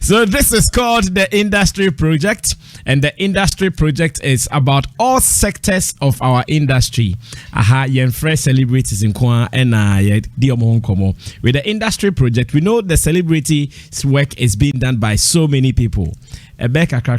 So this is called the Industry Project, and the Industry Project is about all sectors of our industry. Yen fresh celebrities in Kwa and with the Industry Project, we know the celebrity's work is being done by so many people. Then we talk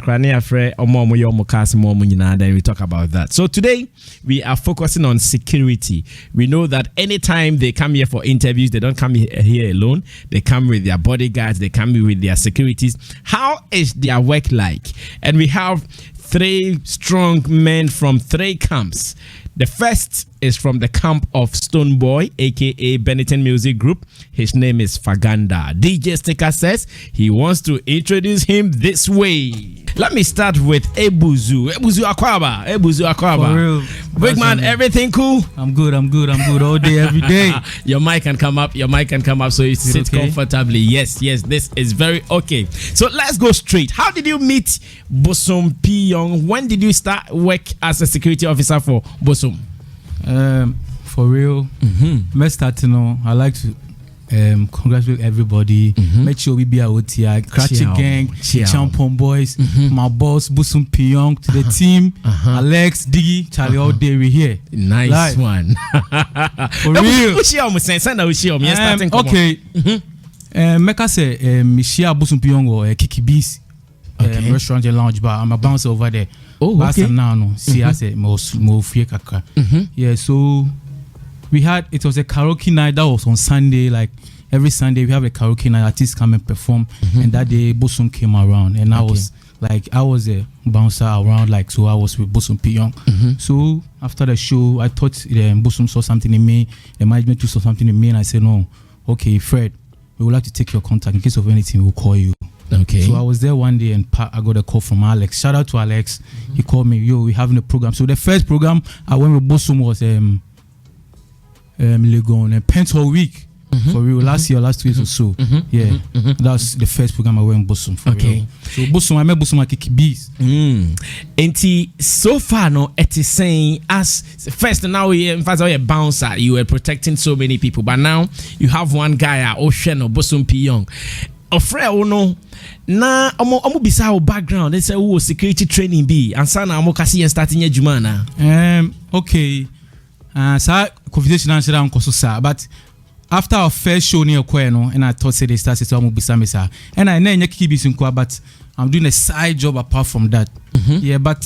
about that. So today we are focusing on security. We know that anytime they come here for interviews, they don't come here alone. They come with their bodyguards, they come with their securities. How is their work like? And we have 3 strong men from 3 camps. The first is from the camp of Stonebwoy, aka Benetton Music Group. His name is Faganda. DJ Sticker says he wants to introduce him this way. Let me start with Ebuzu. Ebuzu Akwaba. For real. Big man, everything cool? I'm good all day, every day. Your mic can come up so you sit comfortably. Yes, this is very okay. So let's go straight. How did you meet Bosom P. Young? When did you start work as a security officer for Bosom? For real, I like to congratulate everybody. Make sure we be out here. Cratchit Gang, Champon Boys, my boss Bosom P. Young, to the team, Alex, Diggy, Charlie, all day we here. Nice one. For real. Okay. Mecca say, Michia Bosom P. Young or Kiki Beast restaurant and lounge bar. I'm a bouncer over there. Oh, okay. Now, see, I said, more kaka. Yeah, so we had, it was a karaoke night that was on Sunday. Like every Sunday, we have a karaoke night. Artists come and perform. And that day, Bosom came around. And I was a bouncer around, like, so I was with Bosom P. Young. So after the show, I thought Bosom saw something in me. The management too saw something in me. And I said, no, okay, Fred, we would like to take your contact. In case of anything, we'll call you. Okay. So I was there one day and I got a call from Alex. Shout out to Alex. He called me, we're having a program. So the first program I went with Bosom was Legon, Penthole Week. For real, last 2 years or so. That's the first program I went with Bosom. Real. So Bosom, I met Bosom at Kiki Bees. And so far, no, it is saying as first now in fact you're a bouncer, you were protecting so many people, but now you have one guy, Ocean or Bosom P. Young. Ofre ono na omo bisa o background they say who security training be and sana omo kasi yen starting adwuma na okay sa conversation answer am koso sa but after our first show near Kweno and I thought say they started to omo bisa me sa and I na nya kiki bi sunko but I'm doing a side job apart from that. Yeah, but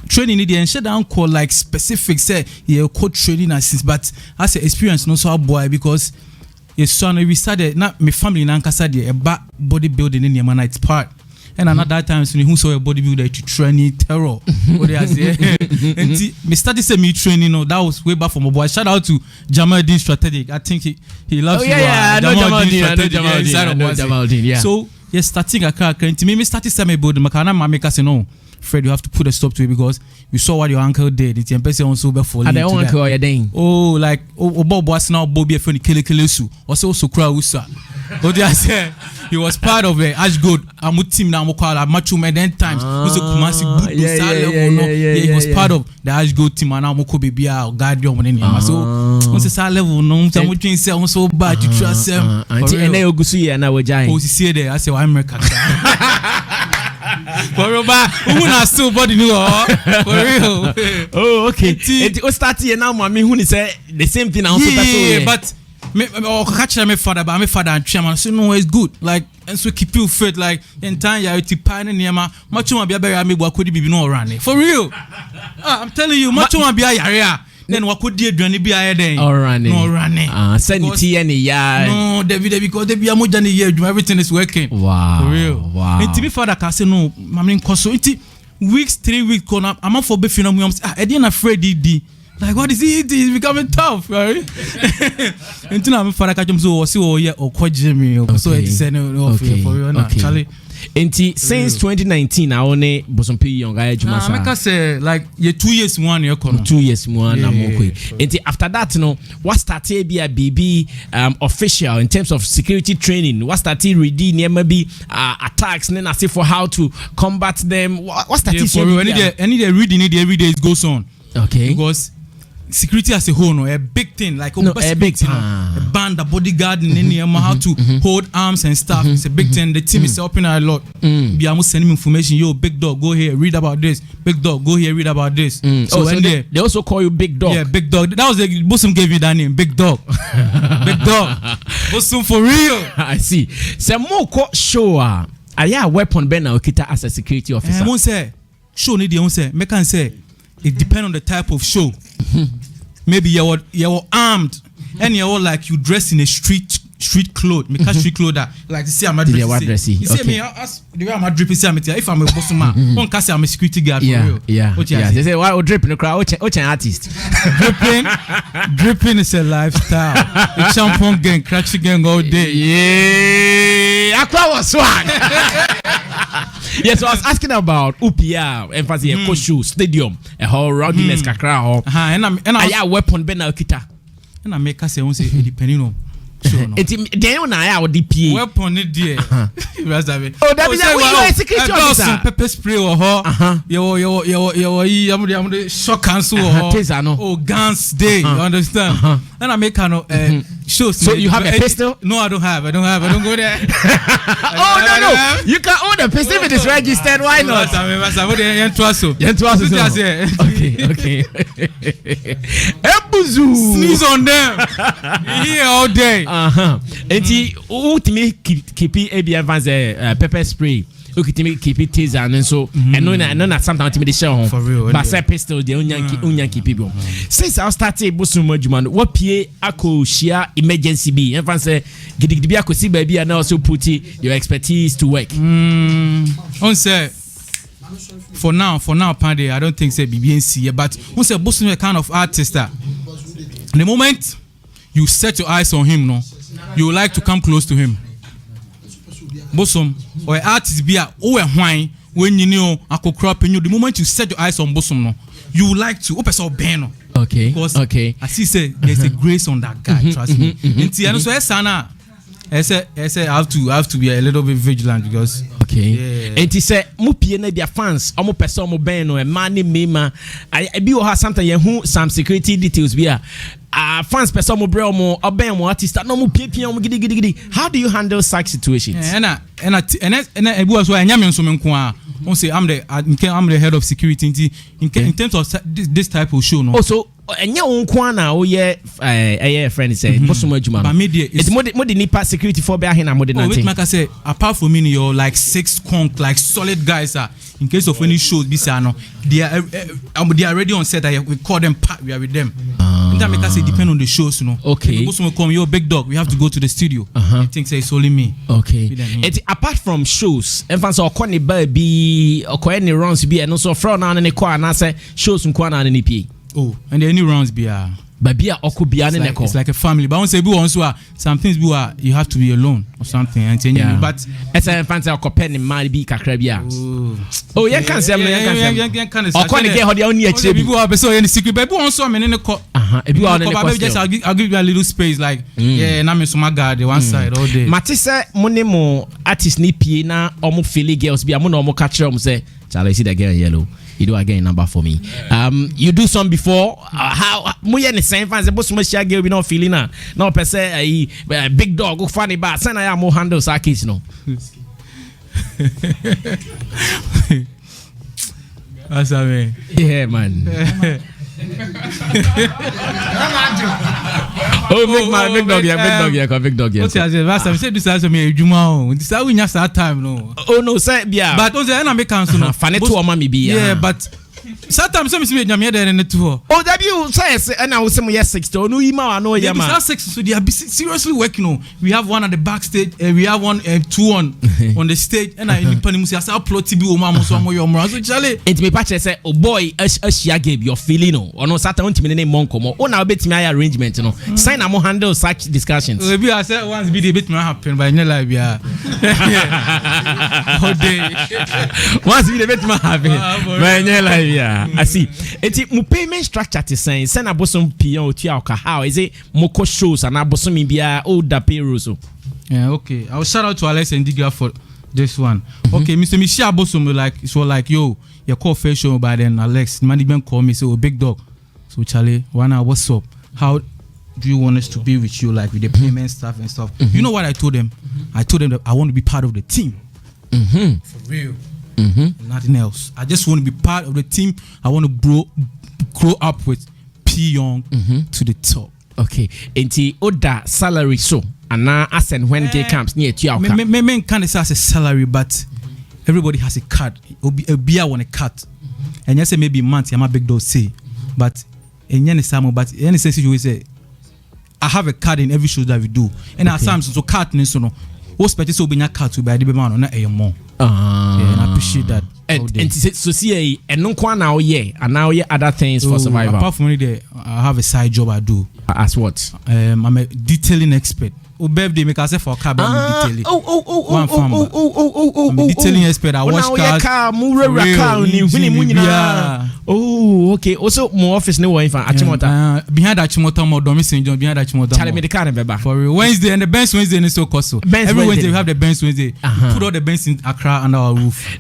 training the ensure down call like specific say yeah code training assist but as a experience no so boy because yes, son, we started not my family in Ankasa, about bodybuilding in Yamana, it's part. And another time, so who saw a bodybuilder to train terror. What they say, and me started say me training. That was way back from my boy. Shout out to Jamal Dean Strategic. I think he loves you. I know Jamal Dean. Yeah. So yes, starting a car. Me started say me body. Makana mama say no. Fred, you have to put a stop to it because you saw what your uncle did. It's empecé on sober for. And the uncle or your dang. Oh, like Bob was now Bobby a friend Kelesu. Also crowd usa. What I say? He was part of the Ash Good. I'm with team now. I'm macho man 10 times. He was part of the Ash Good team. And I'm baby guardian when any. So once it's level, no, I'm watching say I'm so bad to trust them. And they go see and I was giant. Oh, see there. I say I'm American. For real, who not still body new? For real. Oh, okay. It started here now, mommy. Who say the same thing? Yeah, but me catch my father, but my father and chairman. So no, it's good. Like and so keep you fit. Like in time, you to pan and yama. Much more be a better amigo. Could be no running. For real. I'm telling you, much more be a area. Then what could you do? Be a day. Or running. No running. Send it to any yard. No, David, because they be a more than a year. Everything is working. Wow. For real. Wow. And to be father can say no. I mean, cause weeks, 3 weeks, corner. I'm not for beefing on me. I didn't afraid D. Like what is it? It's becoming tough, right? Until I'm father catch him so yeah or quite Jimmy. So it's no for real. Charlie. Since 2019, I only Bosom P. Young guy. I say like 2 years one year. 2 years one. After that, what started be a BB official in terms of security training? What started reading maybe attacks? Then I say for how to combat them. What started? For real, any day reading it every day it goes on. Okay. Because security as a whole, no, a big thing, like a big thing. A band, a bodyguard, and any how to hold arms and stuff. It's a big thing. The team is helping a lot. Be almost sending information. Yo, big dog, go here, read about this. Big dog, go here, read about this. So they also call you Big Dog. Yeah, Big Dog. That was the Bosom gave you that name, Big Dog. Big Dog. Bosom for real. I see. So more show. Are you a weapon Ben Okita as a security officer? I won't say. Show need the say. Me can say. It depends on the type of show. Maybe you're armed and you're like you dress in a street clothes. Me can street clothes that like see I'm a dressy. You see me as the way I'm a drippy. See if I'm a boss man, one can say I'm a security guard for real. Yeah. They say why dripping the crowd? Which an artist? dripping is a lifestyle. A champion gang, cratchy gang all day. Yeah, Aqua was swag. Yes, so I was asking about UPR, emphasis a show stadium, a whole ruggedness kakra. And I weapon Ben Okita. And I make us say depending on. Then on I would DP weapon it there. Oh, that is a security officer. Pepper spray or her. Yo, shock cancel or oh guns day. You understand? And I make shows. So you have a pistol? No, I don't have. I don't go there. Oh no. You can own a pistol if it is registered. Why not? Okay. Sneeze on them. Here all day. And ultimately keep it advance pepper spray. Okay, keep it taser and so and no sometimes to show for real. But say pistol the onion keep people. Since I started Bosumo Juman, what PA ako share emergency be? And say gidi ako see baby and also put your expertise to work. On say for now, Pande, I don't think say BBNC, but once a Bosumo kind of artist that the moment you set your eyes on him, no, you like to come close to him. Bosom or artist be a wine when you know crop in you. The moment you set your eyes on Bosom, no, you like to open so beno. Okay. Because as he said, there's a grace on that guy. Trust me. And so Sana, I say I have to be a little bit vigilant because. Okay. And he said, "Mupie na their fans, omo person omo beno and money mema. I be or something who some security details we are. Fans person mo bro mo oben mo artist no mo pie mo gidi. How do you handle such situations?" And ebu was why nyame nso me nko a. Won say I'm the head of security in terms of this type of show, no. Also enye nko na wo ye friend say Bosumo adwuma. But media is mo de nipa security for be ahe na mo de nante. Wait, like I say, apart from me, you're like 6 conk like solid guys in case of any shows be say no they are already on set. We call them we are with them. That make us say depend on the shows, you know. Okay. If Bosumo come, yo Big Dog, we have to go to the studio. I think say it's only me. Okay. And apart from shows, enfans okoni baby okoni runs be and also from na ne kwa na say shows nkwa na ne pi. Oh, and the any rounds be baby okubia ne neko. It's like a family. But I want say be one so some things be you have to be alone or something and yeah. But it's a fancy okopen man be kakra bia. Oh, you can say okoni get how the only actually people are so any secret but one so me ne ko. If you are just I'll give you a little space like na me so my guard the one side all day. Mate say money artist ni pie na omo feel girls bia mo na omo catch them say shall I see the girl in yellow. You do again number for me. You do some before. How muye the same fans? Bosumo share girl be not feeling na. No per se Big Dog go funny but send I more handle sakis no. That's I mean. Yeah man. Big dog. What I said last time, say this as me ejuma. This how we nya that time no. Oh no, say bia. But on say na make cancel no. Fane to oma me bia. Yeah, but sometimes some me nyame there na to. Oh, that you say and I will say me 60. No ima no ya man. This 6 so they are seriously working on. We have one at the backstage, we have one 2 on the stage and I in panimu say I plot bi o ma mo so mo yo mo. So chale. It me patch say oh boy ashia game your feeling no. Ono sata on me name monko mo. O na obetimi aya arrangement no. Sign am handle such discussions. Maybe I say once be the bit me happen but in life yeah. All day. Once be the bit me happen. But in life yeah. I see. Eti mu payment structure te saying send abosom pion otua oka how is it moko shows and abosom bia older payroll so. Yeah, okay. I'll shout out to Alex and Diga for this one. Okay, Mr. Michelle abosom like so like yo, your call fair show by then Alex management call me say oh Big Dog. So Charlie, what's up? How do you want us to be with you, like with the payment stuff and stuff? You know what I told them? I told them that I want to be part of the team. For real. Nothing else. I just want to be part of the team. I want to grow up with P Young to the top. Okay. Enti oda salary so ana as and when gay camps near to men can't say as a salary, but everybody has a card. A beer want a cut. And you say maybe month I'm a big dog say. But in any sense you say I have a card in every show that we do. And at times so card so no. What special so be your card to buy the man on a more. And I appreciate that. And so see and no kwa now and now other things for survival. Apart from it, I have a side job I do. As what? I'm a detailing expert. Birthday make us for car detailing. I'm a detailing expert. I wash cars. Oh, okay. Also, more office no one Achimota. Behind Achimota, more Domi St. John, behind Achimota. Tell me the car and for Wednesday and the Benz Wednesday is so cost. Every Wednesday we have the Benz Wednesday. Put all the Benz in Accra under our roof.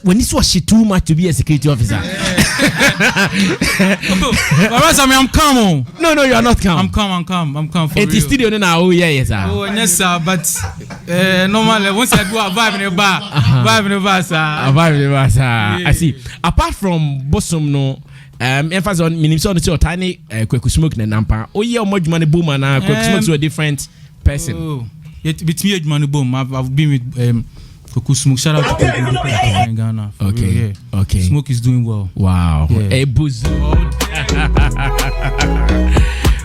When this was she too much to be a security officer. I'm calm. No, you are not calm. I'm calm. It is studio now. Oh, yes, sir. Oh, yes, sir. But normally, once I do a vibe in the bar, sir. I see. Apart from Bosom, no. Emphasis on minimum so tiny quick smoke na nampa. Oh, yeah, much money boom and quick smoke to a different person. Oh, yet between money boom, I've been with Koku Smoke. Shout out to in Ghana. Okay. Okay. Smoke is doing well. Wow. A booze.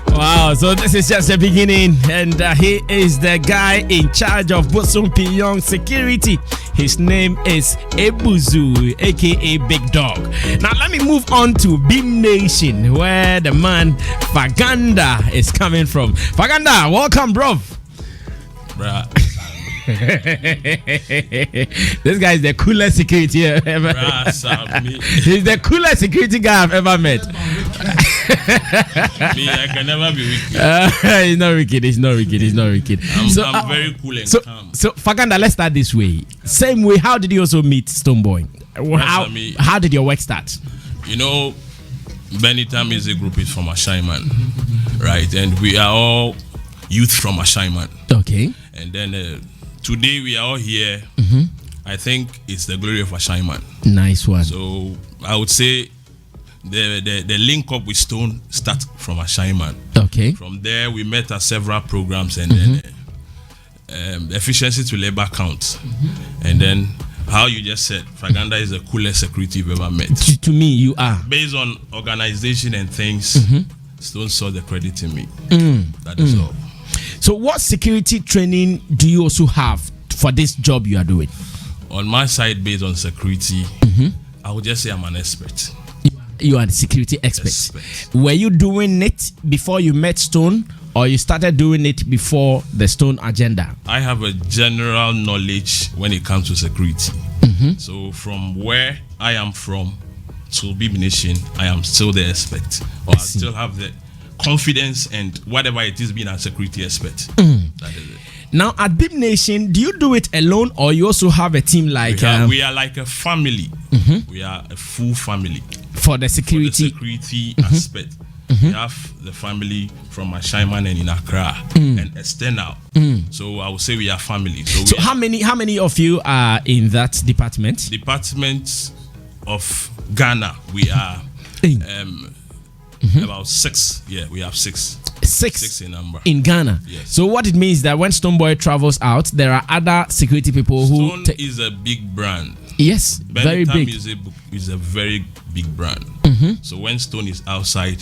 Wow, so this is just the beginning, and he is the guy in charge of Bosom P Young security. His name is Ebuzu, aka Big Dog. Now let me move on to Beam Nation, where the man Faganda is coming from. Faganda, welcome, bro. Bruh. This guy is the coolest security I've ever met. He's the coolest security guy I've ever met. Me, I can never be wicked. He's not wicked. I'm very cool and calm. So Faganda, let's start this way. Same way, how did you also meet Stonebwoy? How did your work start? You know, Benita Music Group is from Ashaiman, right? And we are all youth from Ashaiman. Okay. And then today we are all here. I think it's the glory of Ashaiman. Nice one. So I would say the link up with Stone start from Ashaiman. Okay. From there we met at several programs, and then efficiency to labor count, and then how you just said Faganda is the coolest security you've ever met. To me, you are. Based on organization and things, Stone saw the credit in me. That is all. So what security training do you also have for this job you are doing? On my side, based on security, I would just say I'm an expert. You are the security expert. Were you doing it before you met Stone, or you started doing it before the Stone agenda? I have a general knowledge when it comes to security. So from where I am from to Beam Nation, I am still the expert. Or I still have the confidence and whatever it is being a security expert. That is it. Now at Beam Nation, do you do it alone, or you also have a team like we are like a family. We are a full family for the security aspect. We have the family from Ashaiman and in Accra and external. So I would say we are family. So how many of you are in that department? Department of Ghana, we are about 6. Yeah, we have 6. 6 in number in Ghana. Yes. So what it means that when Stonebwoy travels out, there are other security people who. Stone is a big brand. Yes, very big. Music is a very big brand. So when Stone is outside,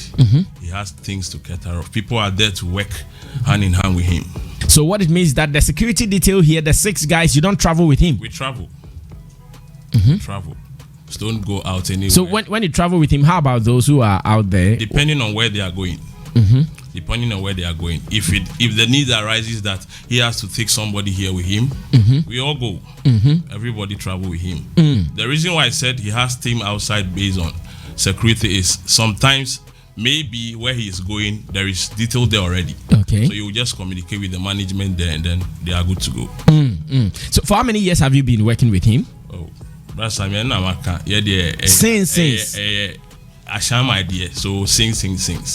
he has things to cater off. People are there to work hand in hand with him. So what it means that the security detail here, the 6 guys, you don't travel with him. We travel. Travel. Stone go out anywhere. So when you travel with him, how about those who are out there? Depending on where they are going. Depending on where they are going. If the need arises that he has to take somebody here with him, we all go. Everybody travel with him. The reason why I said he has team outside based on security is sometimes maybe where he is going there is detail there already. Okay. So you just communicate with the management there and then they are good to go. So for how many years have you been working with him? Oh, that's since Asham idea. So sing.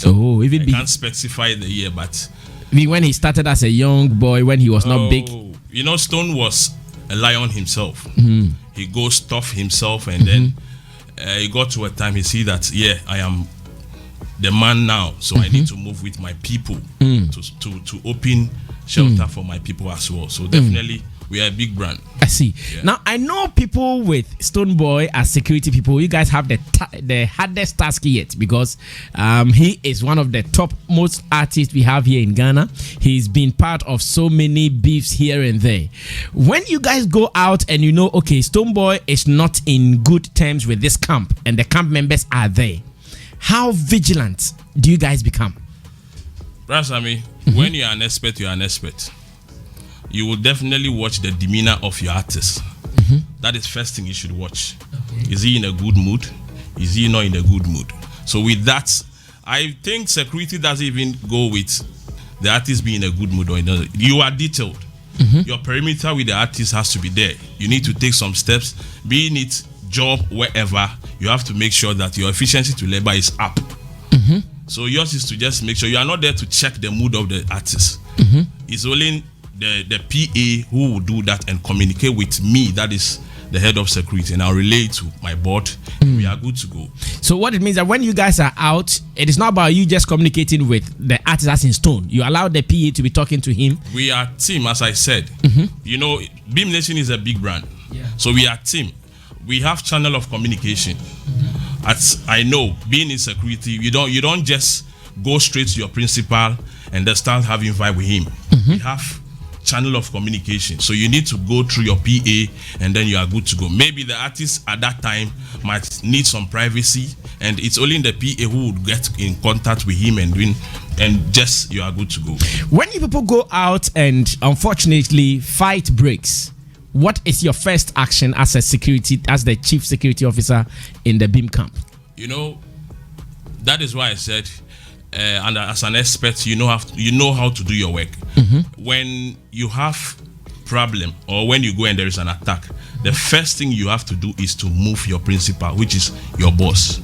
Oh, even I can't specify the year, but when he started as a young boy, when he was not big. You know, Stone was a lion himself. He goes tough himself, and then he got to a time he see that I am the man now, so I need to move with my people to open shelter for my people as well. So definitely we are a big brand. I see. Yeah. Now I know people with Stonebwoy as security people. You guys have the hardest task yet, because he is one of the top most artists we have here in Ghana. He's been part of so many beefs here and there. When you guys go out and you know, okay, Stonebwoy is not in good terms with this camp, and the camp members are there, how vigilant do you guys become? Brasami, when you are an expert, you are an expert. You will definitely watch the demeanor of your artist. That is first thing you should watch. Okay. Is he in a good mood? Is he not in a good mood? So with that, I think security doesn't even go with the artist being in a good mood or in a, you are detailed. Your perimeter with the artist has to be there. You need to take some steps, being it job, wherever. You have to make sure that your efficiency to labor is up. So yours is to just make sure you are not there to check the mood of the artist. It's only the PA who will do that and communicate with me, that is the head of security, and I'll relay to my board. We are good to go. So what it means that when you guys are out, it is not about you just communicating with the artist as in Stone. You allow the PA to be talking to him. We are team, as I said. You know, Beam Nation is a big brand. So we are team. We have channel of communication. As I know, being in security, you don't just go straight to your principal and then start having vibe with him. We have channel of communication, so you need to go through your PA and then you are good to go. Maybe the artist at that time might need some privacy, and it's only the PA who would get in contact with him and just you are good to go. When you people go out and unfortunately fight breaks, what is your first action as the chief security officer in the Beam camp? You know, that is why I said, and as an expert, you know how to do your work. When you have problem or when you go and there is an attack, the first thing you have to do is to move your principal, which is your boss,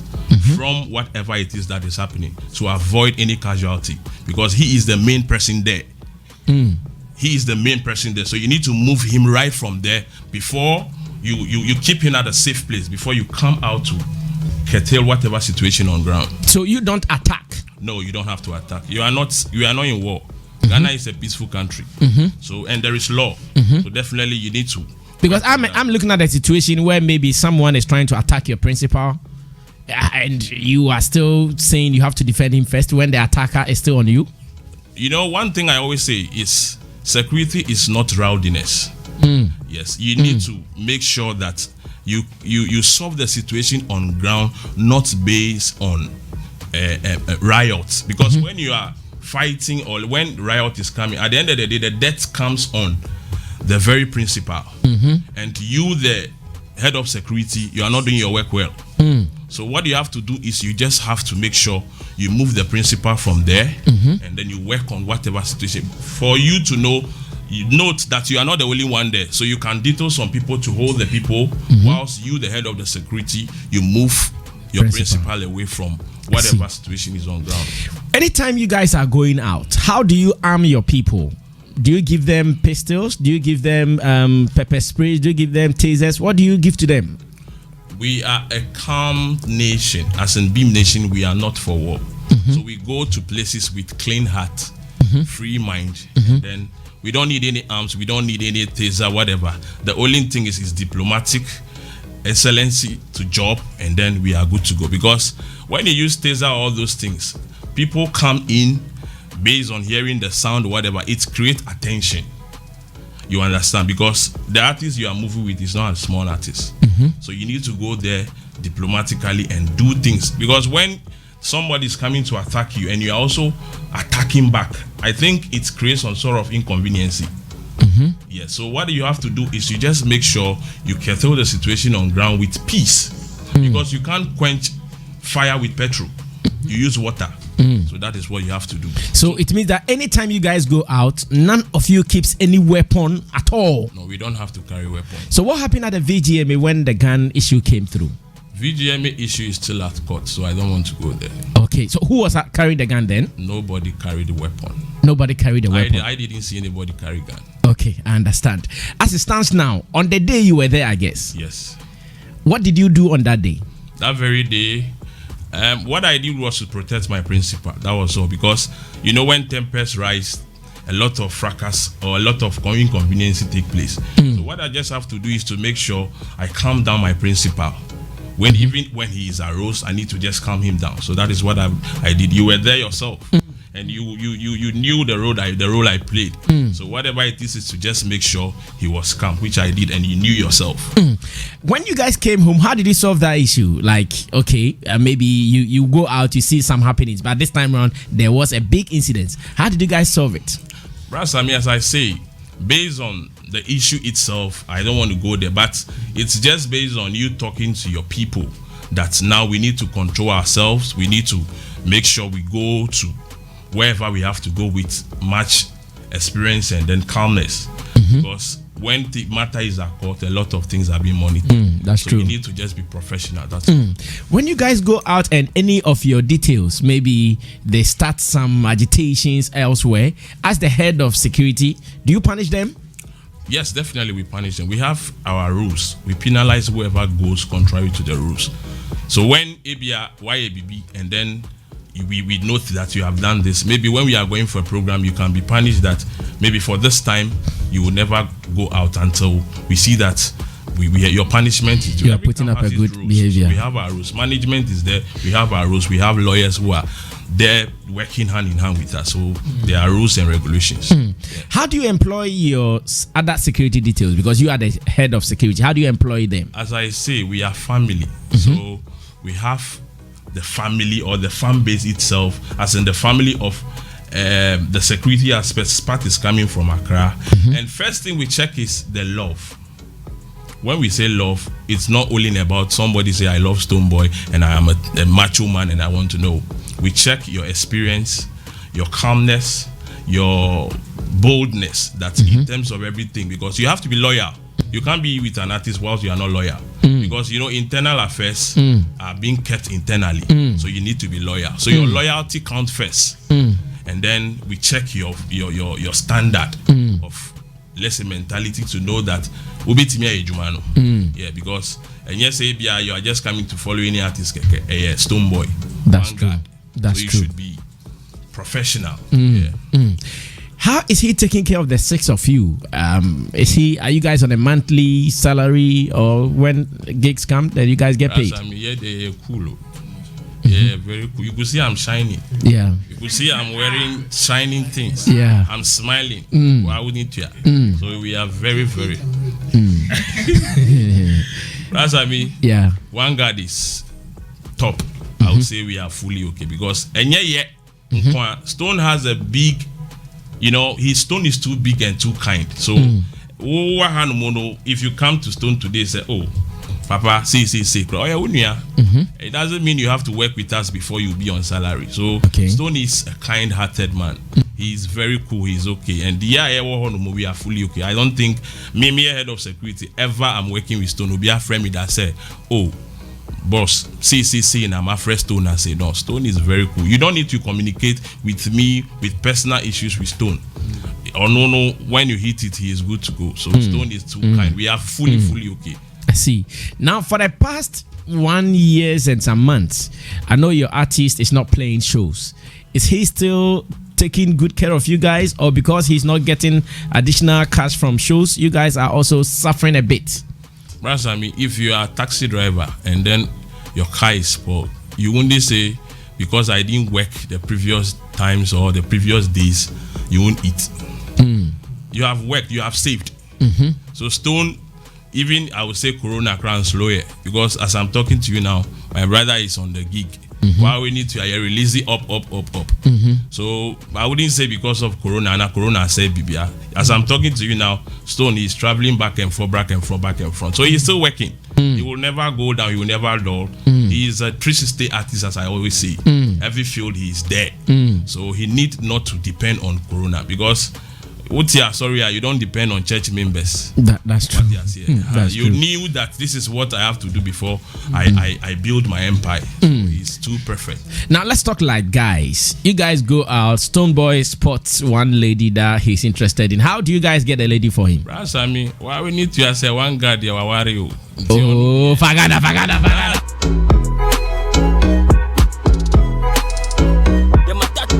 from whatever it is that is happening, to avoid any casualty, because he is the main person there. He is the main person there, so you need to move him right from there before you keep him at a safe place before you come out to curtail whatever situation on ground. So you don't attack? No, you don't have to attack. You are not in war. Ghana is a peaceful country. So, and there is law. So definitely you need to. Because I'm looking at a situation where maybe someone is trying to attack your principal, and you are still saying you have to defend him first when the attacker is still on you. You know, one thing I always say is security is not rowdiness. Yes, you need to make sure that you solve the situation on ground, not based on riots. Because when you are fighting or when riot is coming, at the end of the day, the death comes on the very principal. And you, the head of security, you are not doing your work well. So what you have to do is you just have to make sure you move the principal from there, and then you work on whatever situation. For you to know, you note that you are not the only one there, so you can detail some people to hold the people, whilst you, the head of the security, you move your principal away from whatever situation is on ground. Anytime you guys are going out, how do you arm your people? Do you give them pistols? Do you give them pepper sprays? Do you give them tasers? What do you give to them? We are a calm nation. As in Beam Nation, we are not for war. So we go to places with clean heart, free mind, and then we don't need any arms, we don't need any taser, whatever. The only thing is diplomatic excellency to job, and then we are good to go. Because when you use taser, all those things, people come in based on hearing the sound, whatever, it creates attention. You understand? Because the artist you are moving with is not a small artist. So you need to go there diplomatically and do things. Because when somebody is coming to attack you and you are also attacking back, I think it creates some sort of inconvenience. Yeah, so what you have to do is you just make sure you curtail the situation on ground with peace. Because you can't quench fire with petrol. You use water. So that is what you have to do. So it means that anytime you guys go out, none of you keeps any weapon at all. No, we don't have to carry weapons. So what happened at the VGMA when the gun issue came through? VGMA issue is still at court, so I don't want to go there. Okay, so who was carrying the gun then? Nobody carried the weapon. Nobody carried the weapon. I didn't see anybody carry gun. Okay, I understand. As it stands now, on the day you were there, I guess. Yes. What did you do on that day? That very day, what I did was to protect my principal. That was all, because when tempests rise, a lot of fracas or a lot of inconvenience take place. So what I just have to do is to make sure I calm down my principal. Even when he is arose, I need to just calm him down. So that is what I did. You were there yourself, and you knew the role I played. So whatever it is to just make sure he was calm, which I did, and you knew yourself. When you guys came home, how did you solve that issue? Like, okay, maybe you go out, you see some happenings, but this time around there was a big incident. How did you guys solve it? Brasami, as I say, based on the issue itself, I don't want to go there, but it's just based on you talking to your people that now we need to control ourselves. We need to make sure we go to wherever we have to go with much experience and then calmness. Because when the matter is at court, a lot of things are being monitored. That's true. You need to just be professional. That's When you guys go out and any of your details, maybe they start some agitations elsewhere, as the head of security, do you punish them? Yes, definitely we punish them. We have our rules. We penalize whoever goes contrary to the rules. So when ABR, YABB, and then we note that you have done this, maybe when we are going for a program, you can be punished that maybe for this time you will never go out until we see that your punishment is you are putting up a good behavior. We have our rules. Management is there. We have our rules. We have lawyers who are there working hand in hand with us. So there are rules and regulations. How do you employ your other security details? Because you are the head of security. How do you employ them? As I say, we are family. So we have the family or the fan base itself, as in the family of the security aspect. Part is coming from Accra. And first thing we check is the love. When we say love, it's not only about somebody say I love Stonebwoy and I am a macho man and I want to know. We check your experience, your calmness, your boldness. That's in terms of everything, because you have to be loyal. You can't be with an artist whilst you are not loyal, because internal affairs are being kept internally. So you need to be loyal. So your loyalty counts first, and then we check your standard of, let's say, mentality to know that yeah, because and yes, you are just coming to follow any artist, Stonebwoy. That's true. That's so you true. should be professional. How is he taking care of the six of you? Are you guys on a monthly salary, or when gigs come that you guys get paid? Yeah, they're cool. Yeah, very cool. You could see I'm shining. Yeah. You could see I'm wearing shining things. Yeah. I'm smiling. Why wouldn't you? So we are very, very. That's yeah. One guard is top. I would say we are fully okay, because Stone has a big, his Stone is too big and too kind. So if you come to Stone today, say, oh, Papa, say. It doesn't mean you have to work with us before you be on salary. So Stone is a kind-hearted man. He's very cool. He's okay. And we are fully okay. I don't think me head of security ever I'm working with Stone will be a friend that say, oh, boss, see, and I'm a fresh Stone. I say, no, Stone is very cool. You don't need to communicate with me with personal issues with Stone. Or no, when you hit it, he is good to go. So Stone is too kind. We are fully okay. I see. Now, for the past 1 year and some months, I know your artist is not playing shows. Is he still taking good care of you guys, or because he's not getting additional cash from shows, you guys are also suffering a bit? If you are a taxi driver and then your car is spoiled, you won't say, because I didn't work the previous times or the previous days, you won't eat. You have worked, you have saved. So Stone, even I would say Corona crown slower, because as I'm talking to you now, my brother is on the gig. While we need to release it up. So I wouldn't say because of Corona, and Corona said Bibia. As I'm talking to you now, Stone is traveling back and forth. So he's still working. He will never go down, he will never dull. He is a 360 artist, as I always say. Every field he is there. So he need not to depend on Corona, because you don't depend on church members. That's true. That's you true. Knew that this is what I have to do before I build my empire. So it's too perfect. Now let's talk like guys. You guys go out. Stonebwoy spots one lady that he's interested in. How do you guys get a lady for him? Rasami, why we need to say one guy there? Oh, fagada.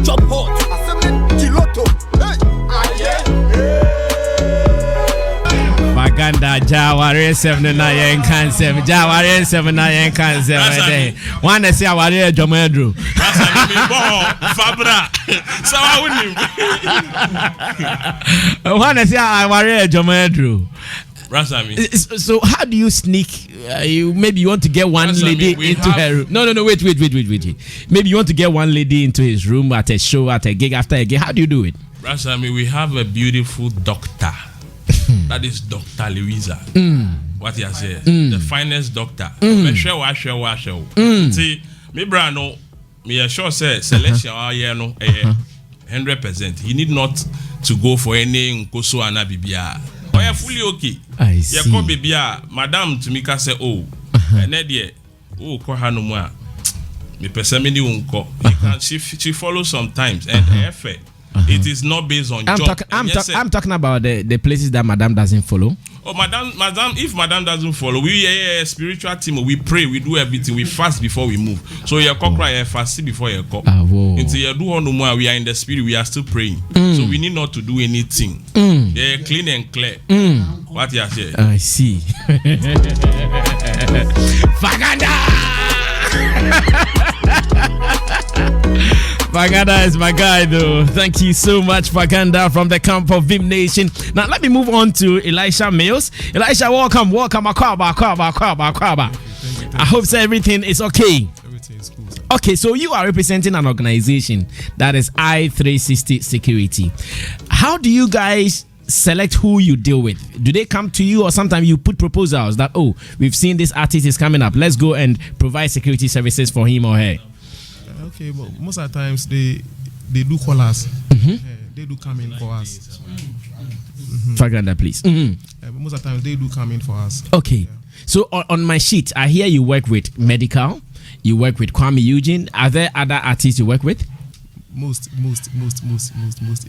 Chop hot. Maganda Jawari 79 cancer. Jawari 79 cancer. One say Awari Jomedru. Fabra. So I wouldn't. One say Awari Jomedru. So how do you sneak? Maybe you want to get one lady into her room. No. Wait. Maybe you want to get one lady into his room at a show, at a gig, after a gig. How do you do it? Rasami, we have a beautiful doctor. That is Dr. Louisa. What you say? The finest doctor. See, me brano, me sure say selection 100%. He need not to go for any nkoso ana bibia. Oya fully okay. I see. Ya ko bibia, madam to me ka say ko hanu a me pese me ni unko. She follows sometimes and effort. It is not based on job. I'm talking about the places that madam doesn't follow. Oh, madam, if madam doesn't follow, we a spiritual team. We pray, we do everything. We fast before we move. So you cry fast before you call. Until you do no more, we are in the spirit. We are still praying. So we need not to do anything. They're clean and clear. What you say? I see. Faganda. Faganda is my guy, though. Thank you so much, Faganda, from the camp of Vim Nation. Now, let me move on to Elisha Mills. Elisha, welcome. Akwaba. I hope so everything is okay. Everything is cool, sir. Okay, so you are representing an organization that is I360 Security. How do you guys select who you deal with? Do they come to you, or sometimes you put proposals that, we've seen this artist is coming up, let's go and provide security services for him or her? Okay, but most of the times they do call us. They do come in for us. Faganda, please. Most of the times they do come in for us. Okay. Yeah. So on my sheet, I hear you work with Medical, you work with Kwame Eugene. Are there other artists you work with? Most.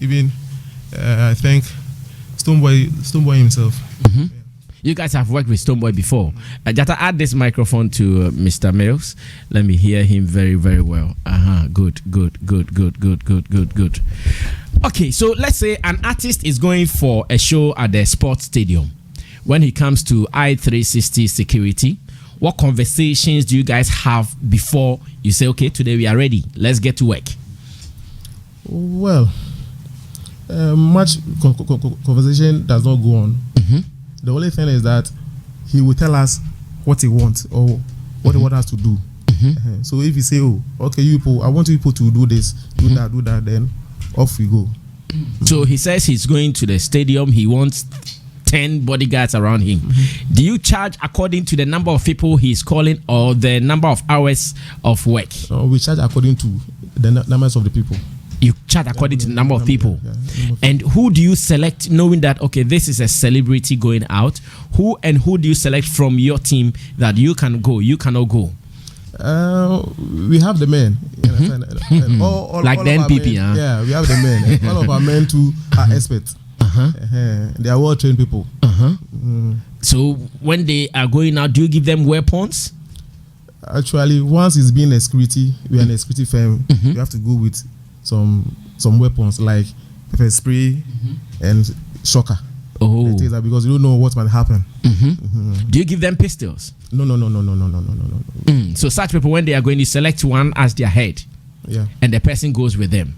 Even I think Stonebwoy himself. Yeah. You guys have worked with Stonebwoy before. Jata, add this microphone to Mr. Mills. Let me hear him very, very well. Good. Okay, so let's say an artist is going for a show at the sports stadium. When he comes to I360 Security, what conversations do you guys have before you say, okay, today we are ready, let's get to work? Well, much conversation does not go on. The only thing is that he will tell us what he wants or what he wants us to do. So if he say, okay, you people, I want you people to do this, do that, then off we go. So he says he's going to the stadium, he wants 10 bodyguards around him. Do you charge according to the number of people he's calling or the number of hours of work? We charge according to the numbers of the people. You charge according to the number of people. And who do you select, knowing that, okay, this is a celebrity going out? Who do you select from your team that you can go, you cannot go? We have the men. And all like the NPP, men, yeah, we have the men. All of our men too are experts. They are well-trained people. So when they are going out, do you give them weapons? Actually, once it's been a security, we are in a security firm, you have to go with some weapons like pepper spray and shocker. Because you don't know what might happen. Do you give them pistols? No. So such people, when they are going to select one as their head, and the person goes with them.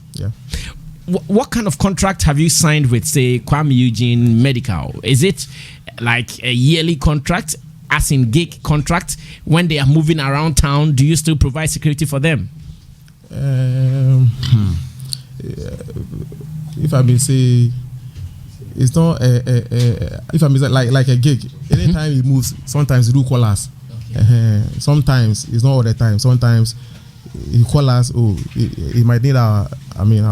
What kind of contract have you signed with, say, Kwame Eugene Medical? Is it like a yearly contract, as in gig contract? When they are moving around town, do you still provide security for them? If I may say, it's not if I may say like a gig. Anytime he moves, sometimes he do call us. Sometimes it's not all the time. Sometimes he call us. He might need our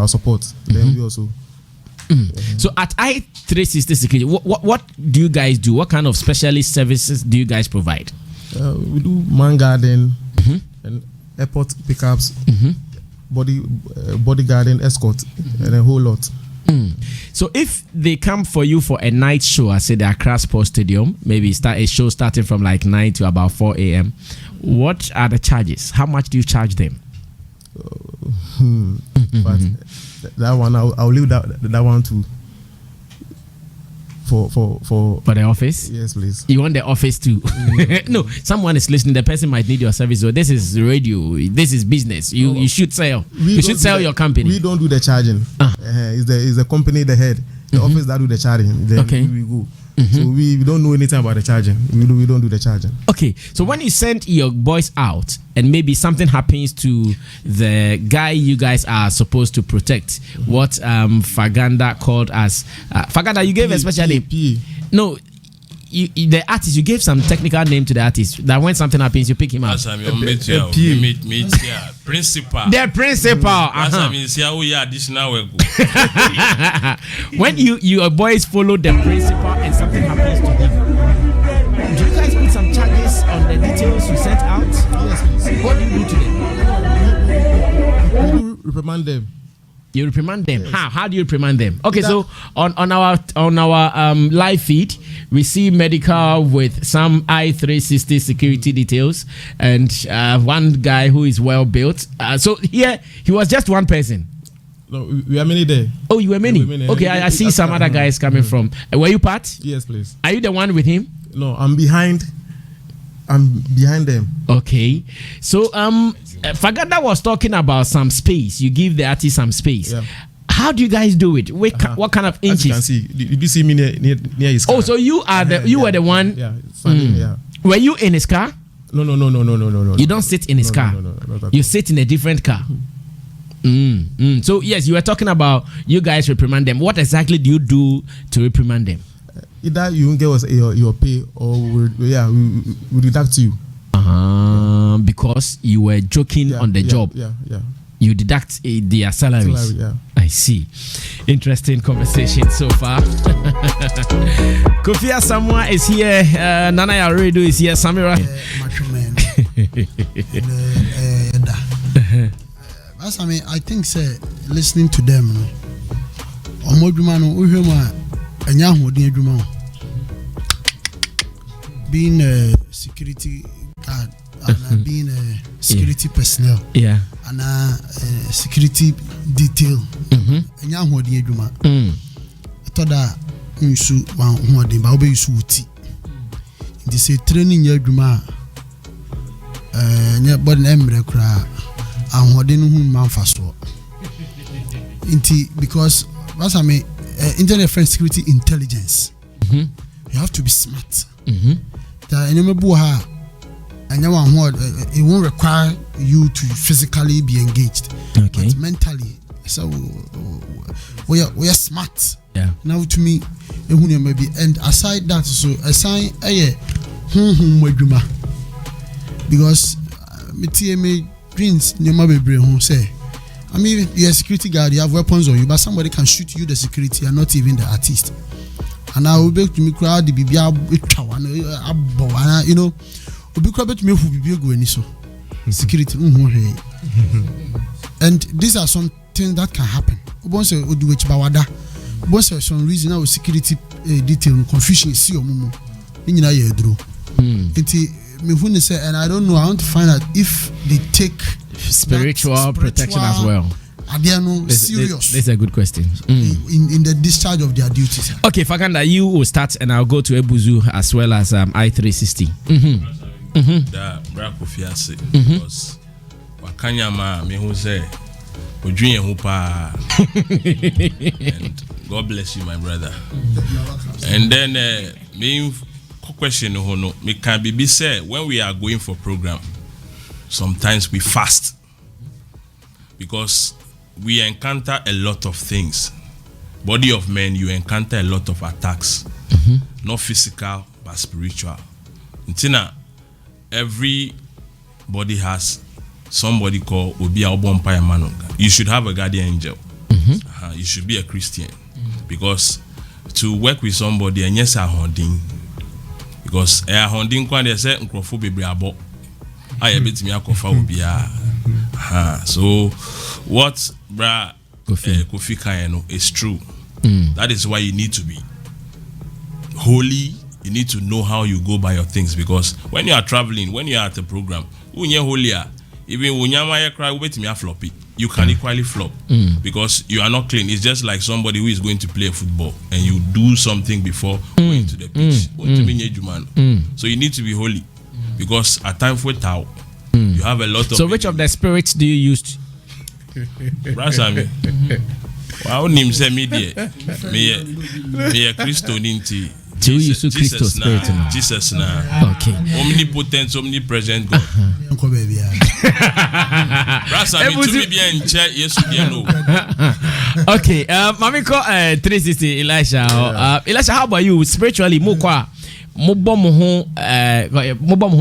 support. Then we also So at I360 Security, what do you guys do? What kind of specialist services do you guys provide? We do man garden and airport pickups, bodyguarding, escort, and a whole lot. So if they come for you for a night show, I say the Accra Sports Stadium, maybe start a show starting from like 9 to about 4 a.m. What are the charges? How much do you charge them? But that one, I'll leave that one to for the office. Yes, please. You want the office too? No, someone is listening. The person might need your service. So this is radio. This is business. You should sell. You should sell your company. We don't do the charging. It's the company, the head, the office that do the charging. Then we go. So we don't know anything about the charging. We don't do the charging. Okay, so when you send your boys out and maybe something happens to the guy you guys are supposed to protect, what Faganda called as Faganda, you gave a special name. No, the artist, you gave some technical name to the artist that when something happens you pick him up. Principal. The principal. When your boys follow the principal and something happens to him, do you guys put some charges on the details you sent out? Yes, please. What do you do to them? We reprimand them. You reprimand them. Yes. How do you reprimand them? Okay, so on our live feed, we see medical with some I360 security details and one guy who is well built. So here he was just one person. No, we are many there. Oh, you were many. Okay, I see some other guys coming from. Were you part? Yes, please. Are you the one with him? No, I'm behind them. Okay, so Faganda was talking about some space. You give the artist some space. Yeah. How do you guys do it? What kind of inches? As you can see, did you see me near his car? Oh, so you are were the one. Yeah, standing, yeah. Were you in his car? No. You don't sit in his car. No, you sit in a different car. So yes, you were talking about you guys reprimand them. What exactly do you do to reprimand them? Either you won't give us your pay or we deduct you. Because you were joking on the job. Yeah. You deduct their salaries. Yeah. I see. Interesting conversation so far. Kofi Asamoah is here. Nana Yaredo is here. Samira. I think listening to them. Being a security guard and being a security personnel, and security detail, and young who did you, I thought that you should one who did Babe Suti. They say training your drama, but an embryo cry, and what didn't whom man fast walk. Because what's I mean, internet friend security intelligence, you have to be smart. And it won't require you to physically be engaged, but mentally. So we are smart. Yeah. Now to me, maybe and aside that, so assign because me dreams never be home say. I mean, you're a security guard, you have weapons on you, but somebody can shoot you, the security, and not even the artist. And I will be to me crowd the BBA, you know, be crowded to me who be going so security. And these are some things that can happen. Once you do which bawada, once some reason our security detail confusion is see mumu. In your year drew. Me say, and I don't know. I want to find out if they take spiritual protection as well. Are they no serious? That's a good question. In the discharge of their duties. Okay, Faganda, you will start, and I'll go to Ebuzu as well as I360. The Brakofiase because Wakanyama me who say Ojunye Hupa, and God bless you, my brother. And then me question no me can be say when we are going for program, sometimes we fast because we encounter a lot of things. Body of men, you encounter a lot of attacks, not physical but spiritual. Ntina, everybody has somebody called Obia Obompaya Manonga. You should have a guardian angel. You should be a Christian. because to work with somebody and yes a holding because a holding kwan dey say nkrofo bebre abo aye betimi akofa obia so what bra Kofi Kayano is true. That is why you need to be holy. You need to know how you go by your things, because when you are traveling, when you are at a program, unye holier, even unyama cry ubetimi floppy, you can equally flop because you are not clean. It's just like somebody who is going to play football and you do something before going to the pitch. So you need to be holy, because at times for tau, you have a lot of. So which of the spirits do you use? Brasami. Wow, name say me there. Me a Christo ninti. Jesus na. Jesus na. Okay. Omnipotent, omnipresent God. Brasami to me be in chair. Yes, you know. Okay. Mami ko 360 Elisha. Elisha, how about you spiritually? Mo kwa mo bom ho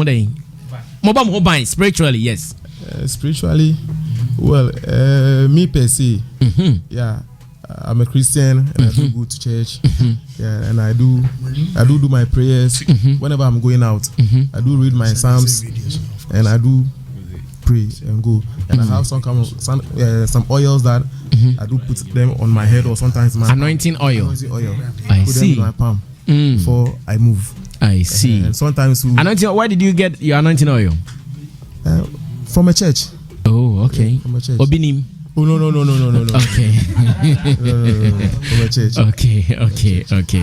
dey. Mo bom ho ban spiritually, yes. Spiritually, well, me per se, yeah, I'm a Christian and I do go to church, yeah, and I do my prayers whenever I'm going out. I do read my psalms and I do pray and go. And I have some oils that I do put them on my head or sometimes my anointing oil. I put see. them in my palm before I move. I see. And sometimes anointing. Where did you get your anointing oil? From a church. Oh, okay. Yeah, from a church. Obinim. Oh no. Okay. No. From a church. Okay.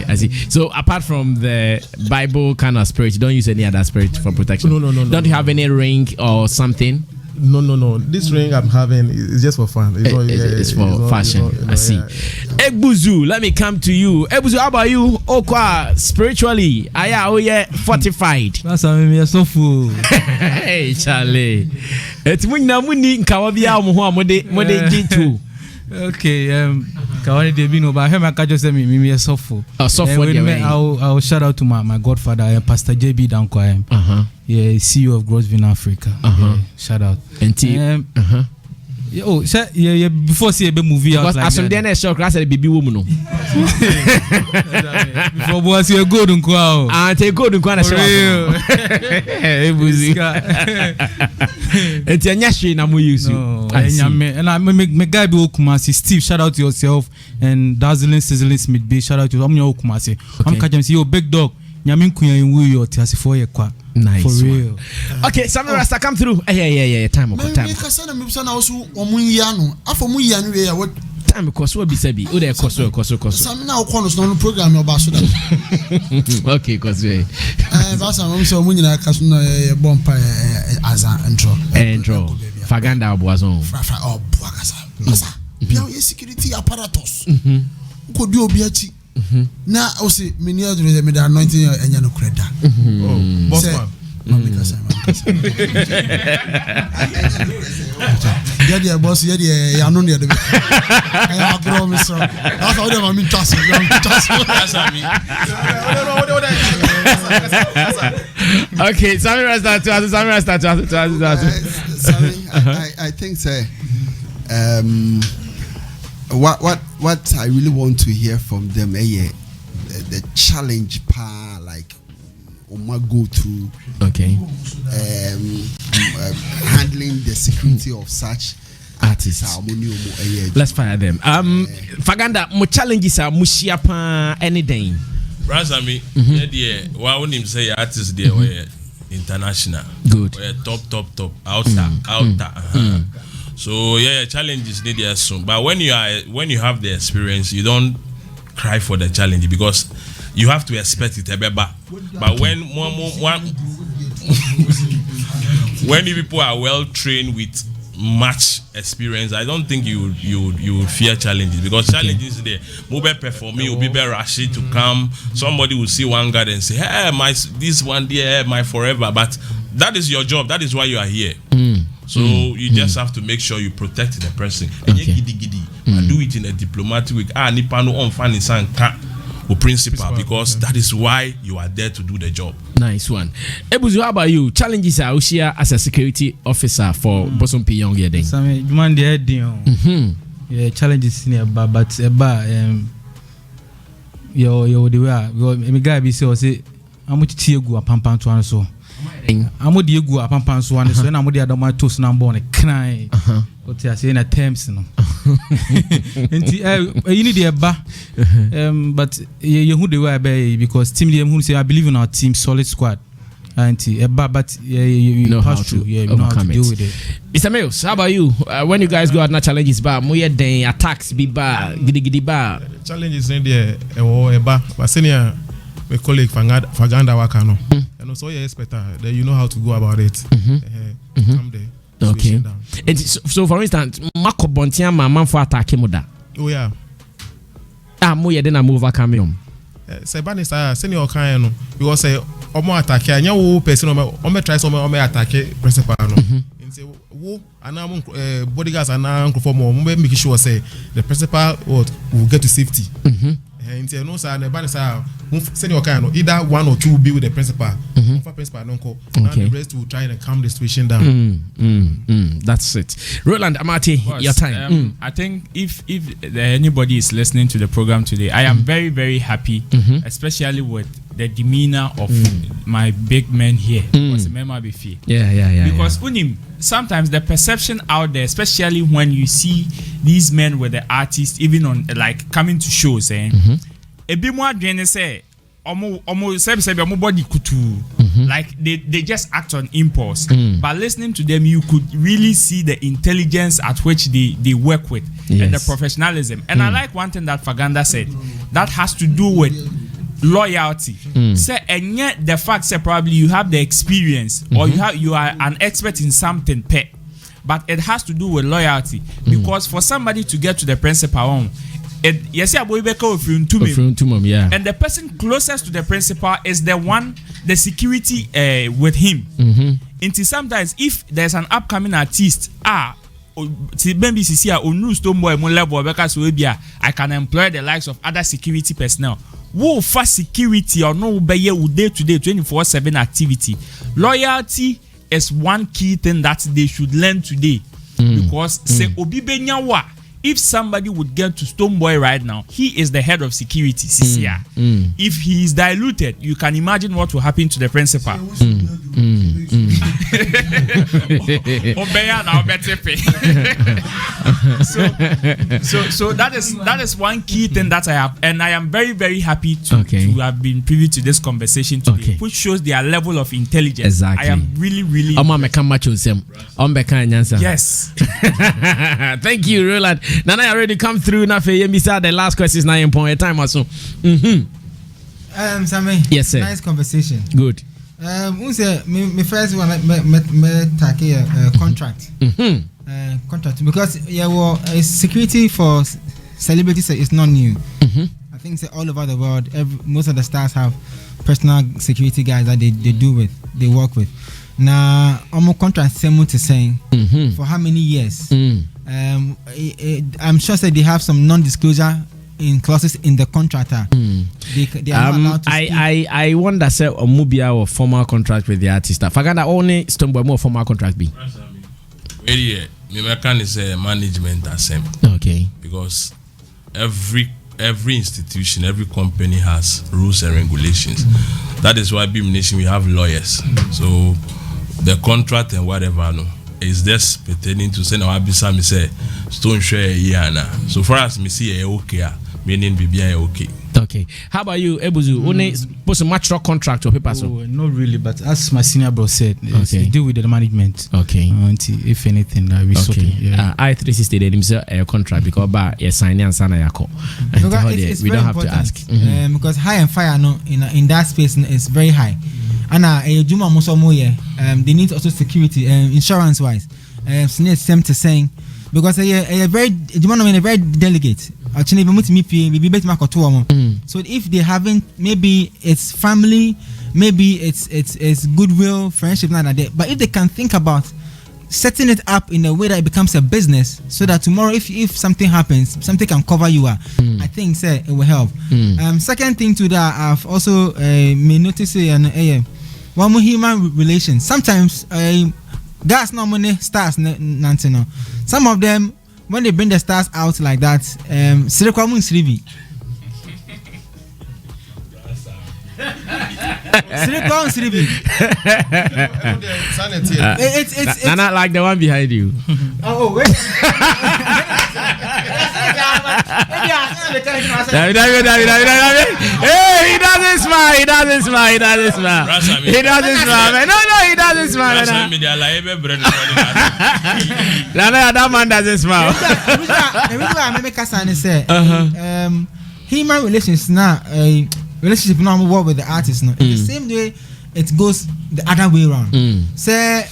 I see. So apart from the Bible kind of spirit, you don't use any other spirit for protection? No. Don't you have any ring or something? No. This ring I'm having is just for fun. It's for fashion. I see. Egbuzu, let me come to you. Egbuzu, how about you? Okwa, spiritually, fortified. That's me so full. Hey, Charlie. It's muni nkawabia mode G2. Okay, Kawani Debino, but I heard my catch say me so full. I'll shout out to my godfather, Pastor JB Danko. Yeah, CEO of Grosvenor Africa. Yeah, shout out. And yeah, before see a movie out like that. Then I show class at baby woman. Before boys you go to Kwao. Ah, take go to Kwana show. Hey, buzi. It's a nyashi na mu use you. And I me guy be Okumasi. Steve, shout out to yourself, and Dazzling Sizzling Smith B, shout out to Okumasi. I'm catching see your big dog. Nyamin kunya inwu yo tiasi for ye kwa. Nice. For real. Okay, Samuel Rasta come through. Yeah. Time. Me kasa na me bisa na osu omunya no. Afọ mu ya no we ya what time because we be sabi. O dey koso. Sam na okọ no so program no ba so that. Okay, cause we. Basa mo so omunya kaso na bompa aza intro. Faganda Boazon. Fra Boakasa. Basa. Bia o security apparatus. Ko di obi achi. Na o say me near to me the anointing enya no kreda. Oh, boss man. Yeah, boss. Yeah, no near the. I grow me so. That's how them mean toss. Okay, Sammy Rasta I think say what I really want to hear from them the challenge part, like go through handling the security of such artists. Let's fire them. Faganda, mo challenges are mushia pa anything. Brasami, yeah, him say artists there were international. Good. Top out. So challenges need there soon. But when you have the experience, you don't cry for the challenge because you have to expect it. But when you people are well trained with much experience, I don't think you would fear challenges because challenges there. Mobile performing, you'll be very rushy to come. Somebody will see one guy and say, "Hey, this one there, my forever." But that is your job. That is why you are here. So you just have to make sure you protect the person. Okay. And do it in a diplomatic way. Nipano on fan principal because that is why you are there to do the job. Nice one. Ebuzu, how about you? Challenges are here as a security officer for Bosom P Young Yeding. Yeah, challenges in but yo the way me guy be say amu titi egu apampan to an so amu di egu apampan so an so na amu di adoma toast na born cry what you say na terms no enti you need the ba but you who the way be because team them who say I believe in our team solid squad auntie but you know how to know how to deal with it. Mr. Mills, how about you? When you guys go out na challenges bar mo den attacks be bar gidi bar challenges in there eba but senior my colleague Faganda Wakano and so you expect that you know how to go about it. Come there. Okay. And so for instance Marco Bontia man for attack him da. Oh yeah. Mo den na move overcome Sebani sa senior kan no because say omo attack anya wo person omo try some omo attack principal no say wo anam bodyguards anam for more make sure say the principal will get to safety and no sir na ban sir senior kan no either one or two be with the principal for principal no call now the rest will try and calm the situation down. That's it. Roland Amati, your time. I think if anybody is listening to the program today, I am very, very happy, especially with the demeanor of my big men here. Was Mema Bifi. Yeah. Because unim sometimes the perception out there, especially when you see these men with the artists, even on like coming to shows, a bit more than say omo body kutu. Like they just act on impulse. But listening to them, you could really see the intelligence at which they work with and the professionalism. And I like one thing that Faganda said that has to do with loyalty. Say, and yet the fact that probably you have the experience or you are an expert in something, but it has to do with loyalty because for somebody to get to the principal and the person closest to the principal is the one, the security with him. Until sometimes if there's an upcoming artist, I can employ the likes of other security personnel. Wo for security or no be day to day 24/7 activity. Loyalty is one key thing that they should learn today because say obi benyawa. If somebody would get to Stonebwoy right now, he is the head of security. If he is diluted, you can imagine what will happen to the principal. So that is one key thing that I have, and I am very, very happy to have been privy to this conversation today, which shows their level of intelligence. Exactly. I am really. Yes. Thank you, Roland. Nana already come through. Now for the last question is 9 point time also. Sammy. Yes, sir. Nice conversation. Good. My first one me take a contract. Contract because security for celebrities is not new. I think all over the world, most of the stars have personal security guys that they work with. Now, I'm contract same to saying for how many years? I'm sure that they have some non-disclosure in clauses in the contractor. They are not allowed to speak. I wonder say Omubia or formal contract with the artist. Faganda only Stonebwoy more formal contract be. Me can say management the same. Okay. Because every institution, every company has rules and regulations. That is why Beam Nation we have lawyers. So the contract and whatever is just pertaining to say now Abisa me say stone share yana. So for us me see okay, meaning BBI okay. Okay. How about you, Ebuzu? Only post a mature contract or paper? Not really, but as my senior bro said, we deal with the management. Okay. If anything, we sort it. I360 they himself a contract because signing and sign yako. We don't have to ask. Because high and fire in that space is very high. And Juma Musomoye, they need also security insurance wise. Same to saying because a very delegate. Actually, so if they haven't, maybe it's family, maybe it's goodwill, friendship, like that. But if they can think about setting it up in a way that it becomes a business, so that tomorrow, if something happens, something can cover you. I think it will help. Second thing to that, I've also may notice one more human relations. Sometimes guys no money stars no. Some of them, when they bring the stars out like that, It's not like the one behind you. Oh wait. Hey, he doesn't smile. He doesn't smile. He doesn't smile. He doesn't smile. Man. No, he doesn't smile. That man doesn't smile. Human relations now, relationship now work with the artist now. The same way it goes the other way around. Say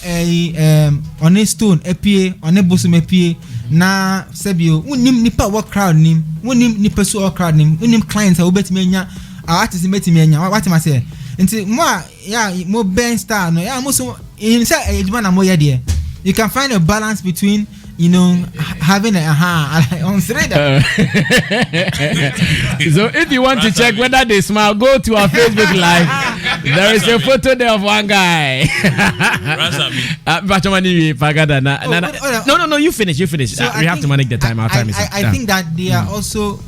on a stone APA, on a bosom APA, na sebio unim nipa work crowd nim, unim nipa so work crowd nim, unim clients who bet me nya, artist bet me nya. What am I say? Nti mo yeah mo Ben Star no yeah mo so in say ejuma na mo ya there. You can find a balance between having a on Sreda. So if you want to check whether they smile, go to our Facebook Live. There is a photo there of one guy. No, you finish. So we have to manage the time. Our time is up. I think that they are also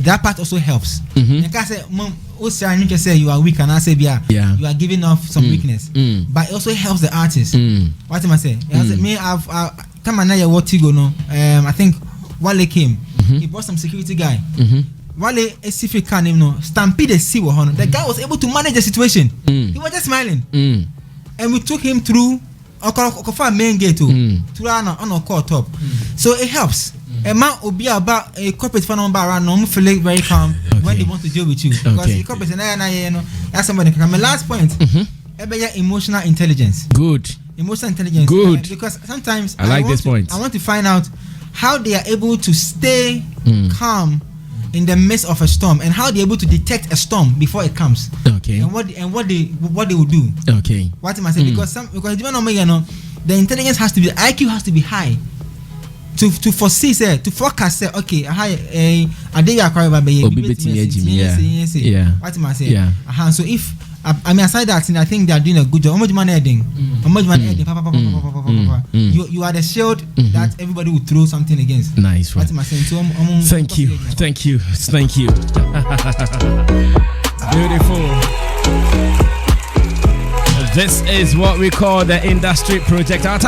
that part also helps. Say you are weak and I say you are giving off some weakness, but it also helps the artist. What am I saying? Me, I've time and now what go no. I think Wale came. He brought some security guy. Wale SCF can him no stampede the sea with the guy was able to manage the situation. He was just smiling, and we took him through our main gate through on our core top. So it helps. A man will be about a corporate fan number around no feel very calm when they want to deal with you because the corporate that's somebody can. My last point, emotional intelligence. Good. Emotional intelligence. Good. Because sometimes I like this point. I want to find out how they are able to stay calm in the midst of a storm and how they're able to detect a storm before it comes. Okay. And what they will do. Okay. What am I saying? Because the intelligence has to be, the IQ has to be high. To foresee, to forecast, okay, a day what am I saying? Yeah. So if I mean, aside that, I think they are doing a good job. You are the shield that everybody will throw something against. Nice one. Thank you. Beautiful. This is what we call the industry project. Our time